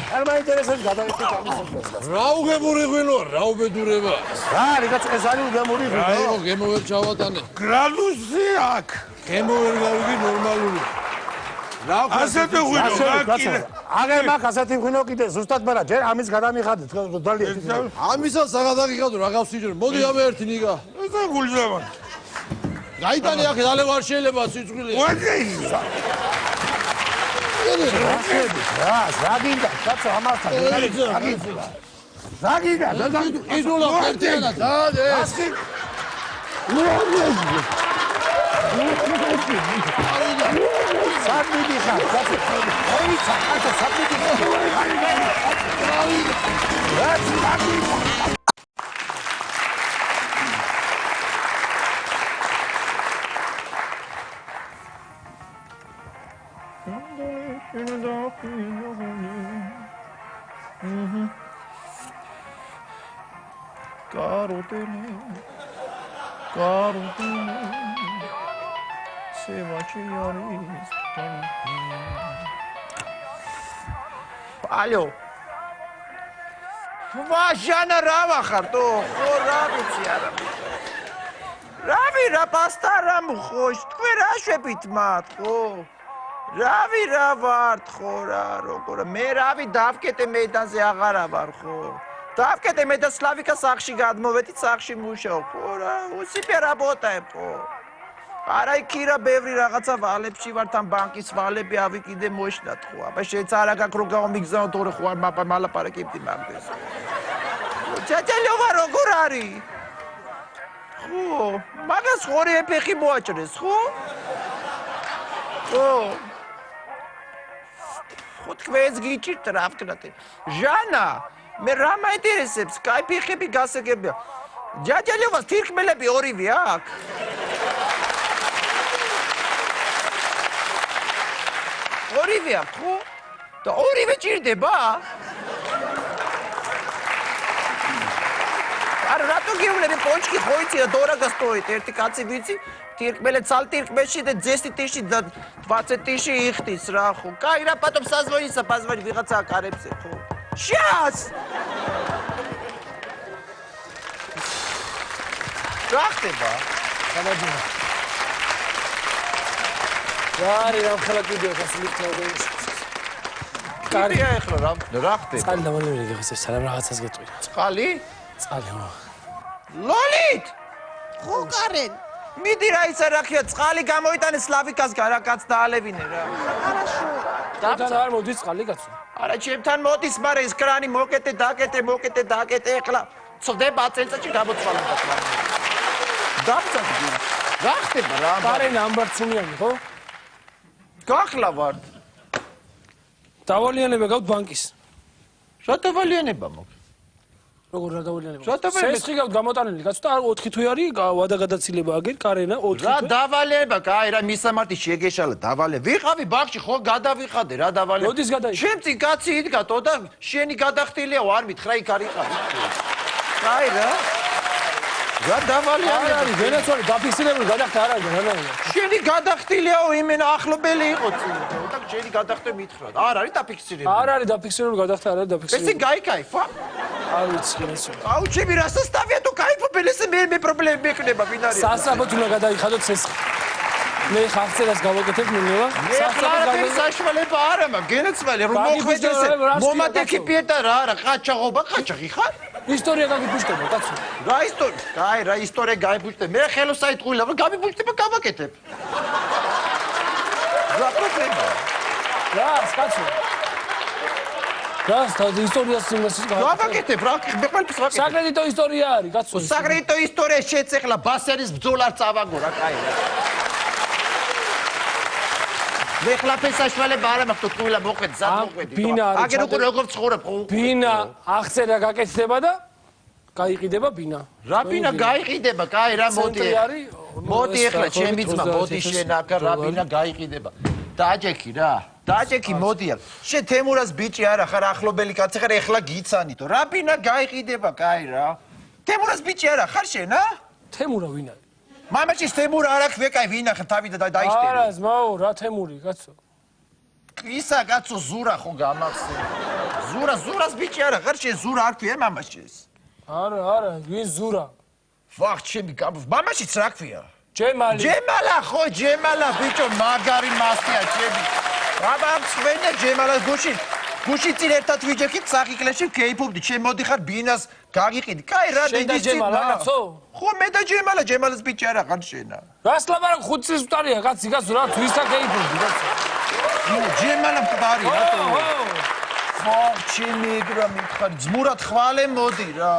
Speaker 10: არ მაინტერესებს გადაიხდი გამოსვლა
Speaker 11: რა უგემური ღვინოა რა უბედურება
Speaker 10: რა რიგაც ეს არის უგემური ღვინო
Speaker 11: აიო გემოვერ ჩავატანე
Speaker 6: გრადუსი აქ
Speaker 11: გემოვერ გავიგი ნორმალური რა
Speaker 6: ასეთი ღვინო გაკიდე
Speaker 10: აგერ მაგ ასეთი ღვინო კიდე ზუსტად მაგრამ ჯერ ამის გადამიხადეთ ძალიან
Speaker 11: ამისაც საგადაგიხადო რა გავსიჯრო მოდი აბა ერთი ნიგა
Speaker 6: ესა გულზამა
Speaker 11: გაიტანე აქ დალე ვარ შეიძლება სიძღვილი
Speaker 10: რა გინდა კაცო ამასთან აგიძულა რაგიდა
Speaker 11: იდულა ერთიანად
Speaker 10: ასხი საბიდი ხარ ოიცა ხართა საბიდი
Speaker 2: Алло. Ваჟანა რა ვახარ თო? ხო რა ვიცი არა. რავი რა პასტარა მხოშ, თქვენ რა შვებით მათ ხო? რავი რა ვართ ხო რა როგორ მე რავი დავკეტე მეიდანზე აღარა ვარ ხო? დავკეტე მე და სლავიკა სახში გადმოვედი სახში მუშაობ ხო რა? უსიფე რაბოტაებ ხო? არა იქირა ბევრი რაღაცა ვალებში ვართ ამ ბანკის ვალები ავიკიდე მოშნათ ხო? აბა შეც არა გაკრო გამიგზავნო თორე ხო არ მალაპარაკებდი მაგდეს. ჯაჯალიოვა როგორ არის? ხო, მაგას ხორი ეფეხი მოაჭრეს ხო? ხო. ხო თქვენს გიჭირთ რა ვქნათ. ჟანა, მე რა მაინტერესებს? კაი ფეხები გასაგებია. ჯაჯალიოვას თირკმელები ორივე აქვს. ორივე აქვს ხო? და ორივე ჭირდება? არა რატო გეუბნები პონჩკი ხო იცი და დორაგას ტოვით ერთი კაცი ვიცი თირკმელე ცალთირკმელში და ძესტი ტიში და 20 ტიში იხდის რა ხო? კაი რა პატომ საზღვარისა ბაზარი ვიღაცა აკარებზე ხო? შას! რა ხდება?
Speaker 8: გამარჯობა. რა არის რა ხალხი ვიდეო გასმიქნაო
Speaker 2: კარია ეხლა რა ხდება?
Speaker 8: წყალი დამალეველი გიხსებს სანამ რაღაცას გეტყვი.
Speaker 2: წყალი?
Speaker 8: წყალი ხო.
Speaker 2: ლოლით!
Speaker 4: ხო კარენ.
Speaker 2: მიდი რა ისა რახია წყალი გამოიტანე სლავიკასგან რა კაც დაალევინე რა.
Speaker 4: არაშო.
Speaker 8: თან არ მოდის წყალი კაცო.
Speaker 2: არა ჩემთან მოდის მაგრამ ეს კრანი მოკეტე დაკეტე ეხლა წდება წელწადში გამოცვალება კრანი. დაბწადდი. რა ხდება რა?
Speaker 8: კარენ ამბარცუნიანი ხო?
Speaker 2: გახლა ვარ.
Speaker 8: დავალიანება გაქვთ ბანკის.
Speaker 2: რა დავალიანება მოგ?
Speaker 8: როგორ რა დავალიანება?
Speaker 2: რა დავალიანება?
Speaker 8: სესხი გაქვთ გამოტანილი კაცო და 4 თვე არის ვადა გადაცილება აგერ კარენა 4 თვე.
Speaker 2: რა დავალიანება? კაი რა მისამართი შეგეშალა დავალე. ვიყავი ბაღში ხო გადავიხადე რა დავალე.
Speaker 8: მოდის გადაიხადე.
Speaker 2: ჩემწინ კაცი იდგათო და შენი გადახდილია არ მითხრა იქ არ იყავი. კაი რა. რა დავალიანება?
Speaker 8: არის ვენეცუელი დაფიქსირებული გადახდა არ არის რანაირად.
Speaker 2: შენი გადახდილიაო იმენა ახლობელი იყო წინ და შენი გადახდე მითხრა. არ არის დაფიქსირებული.
Speaker 8: არ არის დაფიქსირებული გადახდა არ არის დაფიქსირებული.
Speaker 2: ესე გაიკაიფა?
Speaker 8: არ ვიცი ვენეცუელი.
Speaker 2: აუ ჩემი რასასტავია თუ кайფობელი ესე მე პრობლემები მექნება ვინ არის?
Speaker 8: სასაბოთ უნდა გადაიხადოთ სესხი. მე ხახცერას გავაკეთებ მინევა.
Speaker 2: სასაბოთ საშუალება არა მაქვს გენეცვალი რომ მოხვედეს მომატეკი პიეტა რა არა ყაჩაღობა ყაჩაღი ხარ?
Speaker 8: ისტორია გაგიფუშტება კაცო.
Speaker 2: რა ისტორია? კაი რა ისტორია გაიფუშტებ. მე ხელოსაიტყულა რომ გამიფუშტება გავაკეთებ. რა პრობლემაა?
Speaker 8: რა კაცო. რა ისტორიას სიმასის
Speaker 2: გავაკეთებ რა მე ყველაფერს ვაკეთებ.
Speaker 8: საკრედიტო ისტორია არის კაცო.
Speaker 2: საკრედიტო ისტორია შეცეხლა ბასერის ბრძოლას წავაგო რა კაი რა. მე ხლაფეს საშუალება არა მაქვს თუ ტყუილა მოყვეთ ზად მოყვედი. აგერ უკვე როგორ ცხოვრობ ხო?
Speaker 8: ბინა აღწერა გაკეთდება და გაიყიდება ბინა.
Speaker 2: რა ბინა გაიყიდება? კაი რა მოდი. მოდი ახლა ჩემი ძმა მოდი შენ აქ რა ბინა გაიყიდება. დააჯექი რა. დააჯექი მოდია. შენ თემურას ბიჭი არა ხარ ახლობელი კაცი ხარ ეხლა გიცანითო. რა ბინა გაიყიდება კაი რა. თემურას ბიჭი არა ხარ შენ ა?
Speaker 8: თემურა ვინ არის?
Speaker 2: მამაჩის თემურა არა ხვეკაი ვინ ახლა თავი და დაიშტერე.
Speaker 8: არა ზმაო რა თემური კაცო.
Speaker 2: ისა კაცო ზურა ხო გამახსენე. ზურას ბიჭი არა ხარ შენ ზურა არ ქვია მამაშის.
Speaker 8: არა ვინ ზურა?
Speaker 2: ვახ ჩემი მამაშიც რა ქვია?
Speaker 8: ჯემალი.
Speaker 2: ჯემალა ხო ჯემალა ბიჭო მაგარი მასია ჩემი. აბა მსვენე ჯემალა გუში წინ ერთად ვიჯექით სახიკლეში ვქეიფობდი ჩემ მოდიხარ ბინას გაგიყიდი. კაი რა დიდი
Speaker 8: ჯემალა კაცო?
Speaker 2: ხო მე და ჯემალას ბიჭი არა ხარ შენა.
Speaker 8: რას ლაპარაკ 5 წლის უტარია კაცი გასულ რა თუ ისა ქეიფობდი კაცო.
Speaker 2: ჯემალა მყარი რატო? ბოხჩინი რა მითხარი ძმურად ხვალე მოდი რა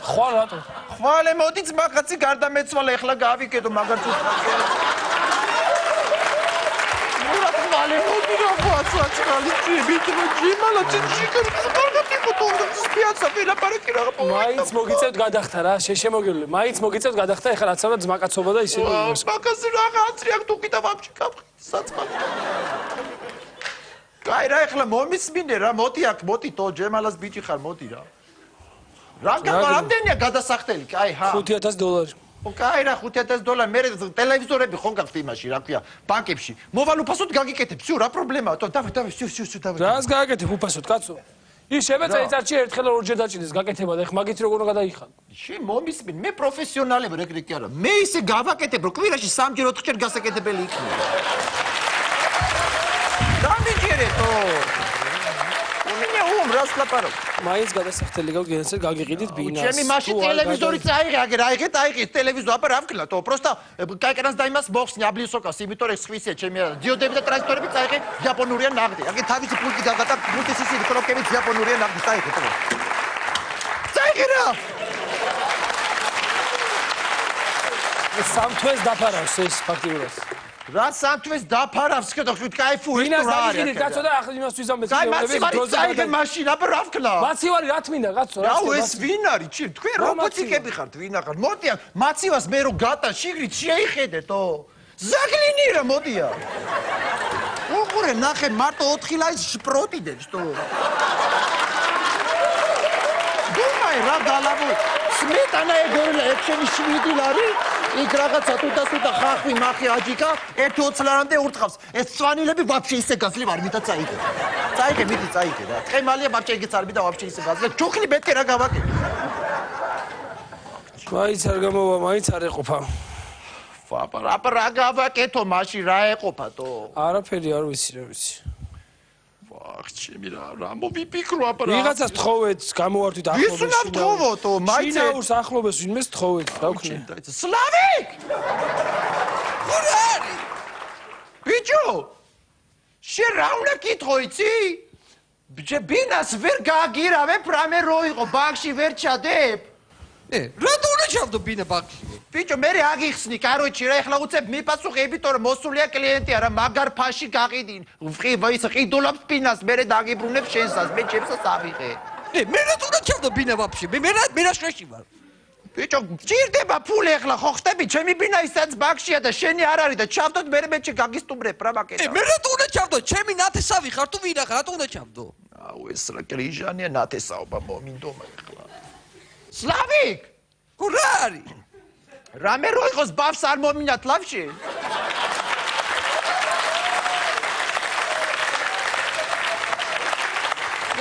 Speaker 8: ხვალ რატო
Speaker 2: ხვალე მოდი ძმაკაცი გარდამეცვალა ეხლა გავიკეთო მაგარც უცხაკე ძმურად ხვალე მოდი რა ფაცაჭრალი ჭიბიტრო ჯიმალა ჭიჭიკერ ზოგადად იყო თორე სპიაცა ვილაპარაკი რა
Speaker 8: მაინც მოგიწევთ გადახთა რა შემოგივლე მაინც მოგიწევთ გადახთა ეხლა რაც არა ძმაკაცობა და ისე
Speaker 2: მაგაზე რაღაც რეაქ თუ კიდე ვაფშე კაფხი საწყალი კაი რა ეხლა მომისმინე რა მოდი აქ მოდი თო ჯემალას ბიჭი ხარ მოდი რა რამდენია გადასახდელი კაი ჰა
Speaker 8: $5,000
Speaker 2: კაი რა $5,000 მე ტელევიზორები ხო გაქვთ იმაში რა ქვია ბანკებში მოვალ უფასოდ გაგიკეთებ всё რა პრობლემაა თო დავი всё დავი
Speaker 8: რას გააკეთებ უფასოდ კაცო ის შემეცა ეცარჩი ერთხელ ორჯერ დაჭიდეს გაკეთება და ეხ მაგით როგორ გადაიხან
Speaker 2: შენ მომისმენ მე პროფესიონალები რეგრე კი არა მე ისე გავაკეთებ რომ კვირაში 3-ჯერ 4-ჯერ გასაკეთებელი იქნება დამიჯერეთო რას ლაპარაკ?
Speaker 8: მაინც გადასახდელი გავგენსე გაგიყიდით ბინას.
Speaker 2: ჩემი მაშინ ტელევიზორი წაიღე, აგერ აიღეთ, აიღეთ ტელევიზორი, აბა რა ვქნა თო, просто კაკერანს და იმას მოხსნი აბლისოკას, იმიტომ რომ სხვისია ჩემი დიოდები და ტრანზისტორები წაიღე იაპონურია ნაღდი. აგერ თავისი პულტი გაგატა, პულტის ისინი კნოპკები იაპონურია ნაღდი წაიღე თო. წაიღე რა.
Speaker 8: სამთვეს დაფარავს ეს ფაქტიურად.
Speaker 2: რა სამთვეს დაფარავს, ხეთო ხვით кайფური
Speaker 8: ბინას დაიხიდით კაცო და ახლა იმას ვიზამეთ.
Speaker 2: აი მაცივარი წაიღე მაშინ, აბა რა ვქნა?
Speaker 8: მაცივარი რა თმინდა კაცო?
Speaker 2: რა ეს ვინ არის? ჩი თქვენ რობოტიკები ხართ, ვინ ახარ? მოდიან, მაცივას მე რო გატა შიგრით შეიხედეთო. ზაგლინი რა მოდია. უყურე ნახე მარტო 4 ლაის შპროტიდებს თო. დუმაი რა დალაბო. სმეტანა ეგორილა ექშენი 7 ლარი. იქ რაღაცა თუთა ხახვი მახი აჯიკა 1-20 ლარამდე ურტყავს. ეს სვანილები ვაფშე ისე გასლი ვარ მითხა წაიგე. წაიგე მიდი წაიგე რა. ტყემალია ვაფშე იგეც არ მიდა ვაფშე ისე გასლი. ჯუხლი მეტი რა გავაკეთე.
Speaker 8: მაინც არ გამოვა, მაინც არ ეყოფა.
Speaker 2: აბა რა გავაკეთო მაშინ რა ეყოფა თო?
Speaker 8: არაფერი არ ვიცი რა ვიცი.
Speaker 2: ჩემი რა მოვიფიქრო აბა რა
Speaker 8: ვიღაცას თხოვეთ გამოვართვით ახლობეს
Speaker 2: ის უნდა თხოვოთო მაინც
Speaker 8: შინაურს ახლობეს ვინმეს თხოვეთ რა ვქნე
Speaker 2: სლავიკ გურ არის ბიჭო შენ რა უნდა კითხო იცი ბინას ვერ გააგირავებ რამე რო იყო ბანკში ვერ ჩადებ
Speaker 11: რატო უნდა ჩავდო ბინა ბანკში
Speaker 2: ბიჭო მე აგიხსნი კაროჩი რა ეხლა უცებ მიპასუხე იმიტომ რომ მოსულია კლიენტი არა მაგარ ფაში გაყიდინ ის ყიდულობს ბინას მე დაგიბრუნებ შენსას მე ჩემსაც ავიღე
Speaker 11: მე რატო უნდა ჩავდო ბინა ბანკში მე რა შეში ვარ
Speaker 2: ბიჭო ჭირდება ფული ეხლა ხო ხტები ჩემი ბინა ისაც ბანკშია და შენი არ არის და ჩავდოთ მე გაგისტუმრებ რა მაკეთა
Speaker 11: მე რატო უნდა ჩავდო ჩემი ნათესავი ხარ თუ ვინ ახარ რატო უნდა ჩავდო
Speaker 2: აუ ეს რა კრიჟანია ნათესაობა მომინდომა ეხლა სლავიკ გურ არის რამე რო იყოს ბავს არ მომინათ ლავში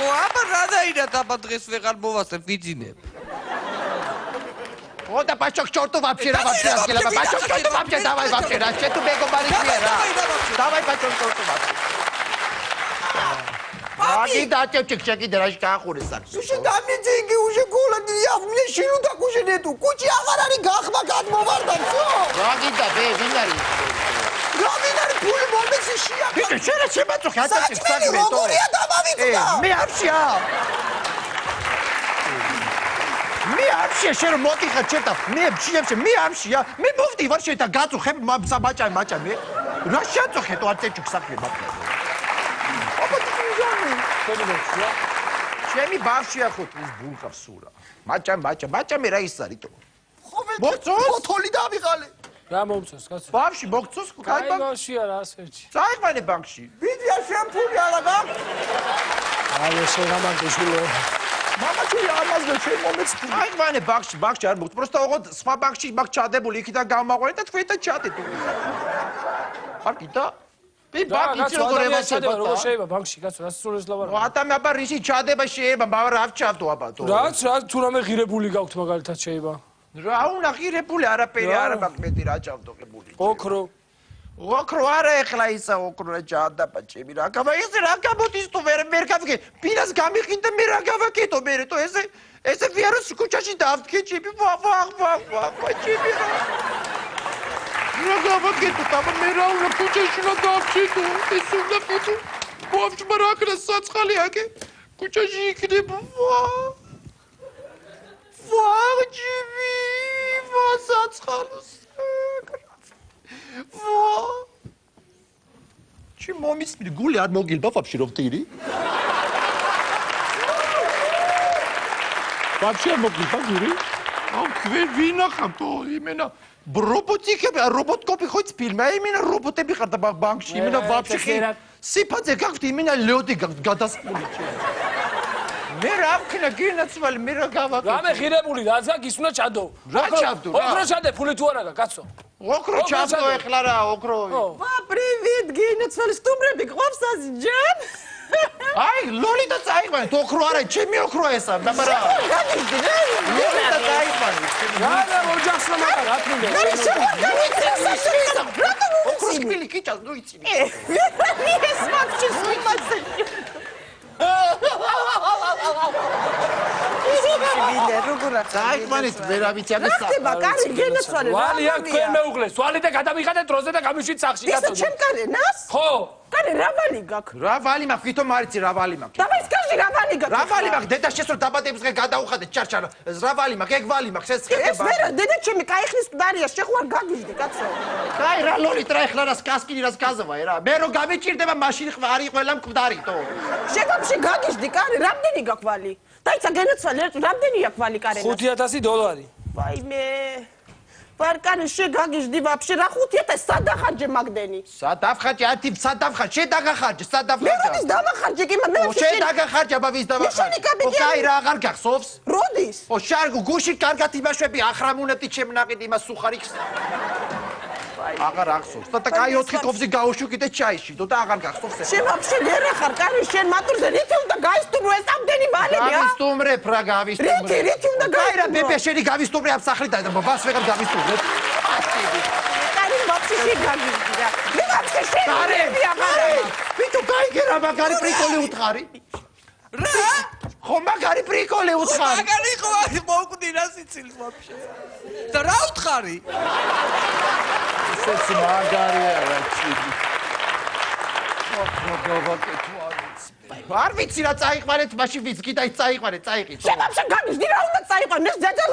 Speaker 11: ო აბა რა დაირათ აბა დღეს ვეღარ მოვასწრებ ვიძინებ
Speaker 2: ო და ბაჭო ჩორტო ვაფშე რა ვაფშე ასკელა ბაჭო ჩორტო ვაფშე დავაი ვაფშე რა შე თუ მეგობარი ხია რა დავაი ბაჭო ჩორტო ვაფშე აგი დაჭეჭ ჩეკი დრაშ გაახურე საქმე
Speaker 11: უშე დამიძინგი უშე გოლადია მე შინუ დაკუშენე თუ კუჭი აღარ არის გახმა გადმოვარდა всё
Speaker 2: აგი და ბე ვინ არის
Speaker 11: რა ვინ არის ფული მომეცი შია
Speaker 2: ბიჭო შენ შემაწუხე აწეჭ საქმე თო
Speaker 11: როგორია დამავიწყდა
Speaker 2: მე არშია მე არშია შენ მოდი ხარ ჩერტა მე შიებში მე არშია მე მოვდი ვარ შენ და გაწუხებ მაჭა მე რა შეაწუხე თო აწეჭ საქმე მაქვს ჩემი ბავშვია ხო ის ბულყავს სურა მაჭა მე რა ის არის თო მოგწოს ბოთოლი დავიღალე
Speaker 8: რა მომწოს კაცო
Speaker 2: ბავშვი მოგწოს
Speaker 8: კაი ბავშვია რა ასერჩი
Speaker 2: წაიყვანე ბანკში ვიდია შენ ფული არა გაქვს
Speaker 8: აი შენ გამაგეშულო
Speaker 2: მამაჩი ამაზე შენ მომეც წაიყვანე ბანკში არ მოგწ პროსტა ოღონდ სხვა ბანკში მაგ ჩადებული იქიდან გამაყვანე და თქვენ და ჩადეთ არ კიდა ბი ბანკი როგორ ემაჩება
Speaker 8: როგორ შეიძლება ბანკში კაცო რა სულეს ლავარ
Speaker 2: ატამე აბა რისი ჩადება შეიძლება მაგრამ რა ვჩავდო აბა თო
Speaker 8: რაც თუ რამე ღირებული გაქვთ მაგალითად შეიძლება
Speaker 2: რა უნდა ღირებული არაფერი არა მაგ მეტი რა ჩავდო ღირებული ოქრო არა ეხლა ისა ოქრო ჩადაბა ჩემი რა გავა ეს რა გამოდის თუ ვერ გავიგე ბინას გამიყინდა მე რა გავაკეთო მე თო ესე ვიაროს კუჩაში დავდგე ჩემი ვა ჩემი რა გავაკეთო და მე რა უნდა კუჩაში რა დავჭიდო ეს უნდა ფუტო ბავშვმა რა ქნა საწყალი აკე კუჩაში იქნებ ვაღჯივი ვასაცხაროს ჩი მომისმი გული არ მოგილბა ვაფშე რო ვტირი ვაფშე მოგილბა გული აუ ვინახავ იმენა რობოტიკები რობოტკოპი ხო იცი ფილმი იმენა რობოტები ხარ და ბანკში იმენა ვაფშე სიფაძე გაქვთ იმენა ლეოდი გაქვთ გადასყული მე რა ვქნა გინაცვალი მე რა გავაკეთე
Speaker 8: რამე ღირებული რაც გაქვს ის უნდა ჩადო
Speaker 2: რა ჩავდო რა
Speaker 8: ოქრო ჩადე ფული თუ არა გაქვს კაცო
Speaker 2: ოქრო ჩავდო ეხლა რა ოქრო
Speaker 4: ვა პრივიტ გინაცვალი სტუმრები გყავს ასჯან
Speaker 2: აი ლოლიტა წაიყვანეთ ოქრო არა ჩემი ოქრო ესა დაბარა ლოლიტა წაიყვანეთ
Speaker 8: რა ოჯახს რა მაგარ რა თქმა უნდა
Speaker 2: ოქროს კბილი კიჭას ნუ იცინე
Speaker 4: ეს მაგჩი სიმაცე ვინე როგორა
Speaker 2: წაიყვანეთ ვერავითი ამის
Speaker 4: ხდება კარი გენაცვალე
Speaker 8: ვალი აქ თქვენ მეუღლეს ვალი და გადავიღადეთ დროზე და გამიშვით სახში
Speaker 4: ისე ჩემ კარენას
Speaker 8: ხო
Speaker 4: კარი რა ვალი გაქვს
Speaker 2: რა ვალი მაქვს ვითომ არიცი რა ვალი მაქვს
Speaker 4: და ეს კაცი რა ვალი გაქვს
Speaker 2: რა ვალი მაქვს დედა შესო დაბადების დღე გადაუხადეთ ჩარჩარ რა ვალი მაქვს ეგ ვალი მაქვს ეს
Speaker 4: ეს მე დედა ჩემი кайხნის მკვდარია შეხوار გაგიჟდი კაცო
Speaker 2: კაი რა ლოლით რა ეხლა რას კასკინი რას გაზავაე რა მე რო გამიჭირდება მაშინ ხვარი ყველა მკვდარიტო
Speaker 4: შეგამში გაგიჟდი კარი რამდენი გაქვს ვალი დაიცა გენაცვალე რამდენი აქვს ვალი კარენას
Speaker 8: $5,000
Speaker 4: ვაიმე ვარკანი შეგაგიჟდი ვაფშე რა 5,000 სადახარჯე მაგდენი
Speaker 2: სადახარჯე ათი სადახარჯე შედაგახარჯე სადახარჯე
Speaker 4: მე როდის დავახარჯე კი მე
Speaker 2: შედაგახარჯე აბა ვის დავახარჯე კაი რა აღარ გახსოვს
Speaker 4: როდის
Speaker 2: ო შარგო გუში კარგად იმაშვები ახრამუნეთი ჩემნაყიდ იმას სუხარიქს აღარ ახსოვს და კაი 4 კოფზე გაუშვი და ჩაიში და აღარ გახსოვს
Speaker 4: შენ ვაფშე გერა ხარ კარი შენ მატურზე რითი უნდა გაისტუმრო ეს ამდენი ვალები
Speaker 2: გავისტუმრებ რა გავისტუმრებ
Speaker 4: რითი უნდა გაირა
Speaker 2: ბებე შენი გავისტუმრე ამ სახლიდან და ბას ვეღარ გავისტუმრებ
Speaker 4: კარი ვაფშე შეგაგიჟდი რა მე ვაფშე შეგაგიჟდი აღარა
Speaker 2: ვიტო გაიგერა მაგარი პრიკოლი უთხარი
Speaker 4: რა
Speaker 2: ხო მაგარი პრიკოლი უთხარი
Speaker 11: მაგარი ხო მოკვდი რა სიცილს ვაფშე და რა უთხარი
Speaker 2: ეს მაგარია რა ჩიდი არ ვიცი რა წაიყვანეთ მაშინ ვიცი და ის წაიყვანეთ წაიყიდო
Speaker 4: შენ ვაფშე გაგიჟდი რა უნდა წაიყვანეს ძაძა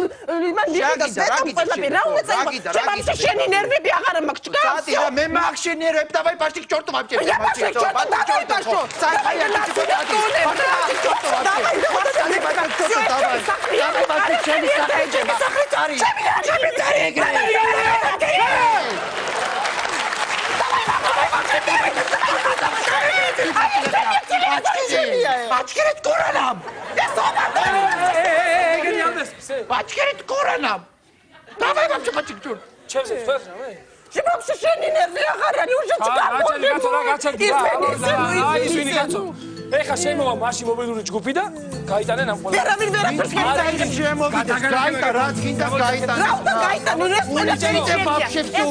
Speaker 4: იმან დიოდა სეტო ყველაფერი რა უნდა წაიყვანეს შენ ვაფშე შენი ნერვები აღარა მაქვს ჭკავს
Speaker 2: სადი რა მე მაქვს შენი ნერვები დავაი ბაშტიკ ჭორტო ვაფშე
Speaker 4: ბაშტიკ ჭორტო დავაი ბაშტო
Speaker 2: წაიყვანეთ ბაშტიკ ჭორტო დავაი ჩემი სახე წარი ჩემი წარი ეგრე Бачкерит коранам! Бачкерит коранам! Давай вообще бачкер!
Speaker 8: Чем здесь? Что это?
Speaker 4: Чем вообще шени нервы აღარანი уже
Speaker 8: ეხა შემოვა მაშინ მობილური ჯგუფი და გაიტანენ ამ ყველა
Speaker 4: ვერავინ
Speaker 2: შემოვიდეს გაიტან რაც გინდა გაიტან
Speaker 4: რა უნდა გაიტანო ეს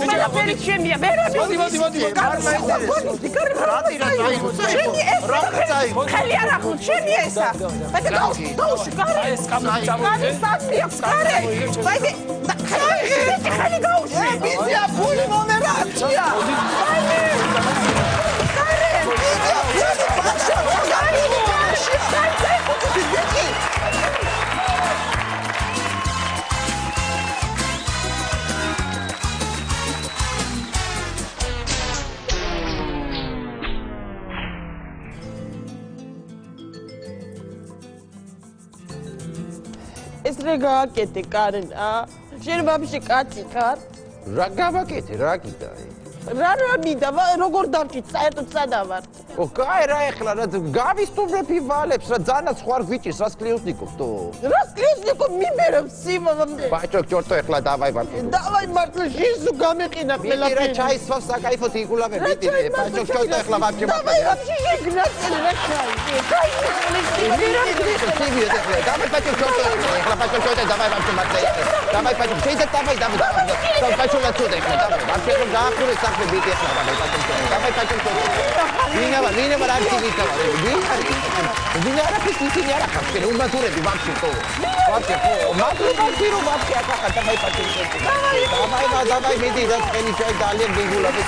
Speaker 4: ყველაფერი შემია ვერავინ ხელი არ ახოთ შემია ესა ბატე გაუში კარი
Speaker 8: ეს კამერა
Speaker 4: კარი საქმე აქვს კარი ბაიდი ხელი გაუში ბიზია ფული მომერაჩია ბაიდი ეს რა გააკეთე კარნა შენ ვაფშე კაცი ხარ
Speaker 2: რა გავაკეთე რა გიდა
Speaker 4: რა მიდა როგორ დავჭით საერთოდ სადავარ
Speaker 2: ო კაი რა ეხლა რა გავისტუმრებ ივალებს რა ძანაც ხوار გვიჭირს რას კლიუსნიკով თო
Speaker 4: რას კლიუსნიკով მიმერებს სიმამამდე
Speaker 2: ბაჭო ჭორტო ეხლა დავაი
Speaker 4: მარტო შენსუ გამეყინა ყველაფერი
Speaker 2: რა ჩაისვავს საკაიფოთ იგულავე მიტირე ბაჭო ჭორტო ეხლა ვაფშე
Speaker 4: დავაი ვაფშე შეგნაწელი რა ჩაი
Speaker 2: დავაი ბაჭო ჭორტო ეხლა ბაჭო ჭორტო დავაი ვაფშე მარტო დავაი ბაჭო შეიძლება დავაი ბაჭო რა თქო ეხლა დავაი ვაფშე რომ გაახურე საქმე ბიტი ეხლა დავაი ბაჭო ჭორტო ვინა რა გიგიტა ვინა რა ფიქრია რა ხარ უმათურები ვაფშე ხო ვაფშე ხო მათურები რომ ვაფშე აკახა დავაი ბაჭო ჭორტო დავაი მიდი რა ხელი ჩაი ძალიან გიგულავე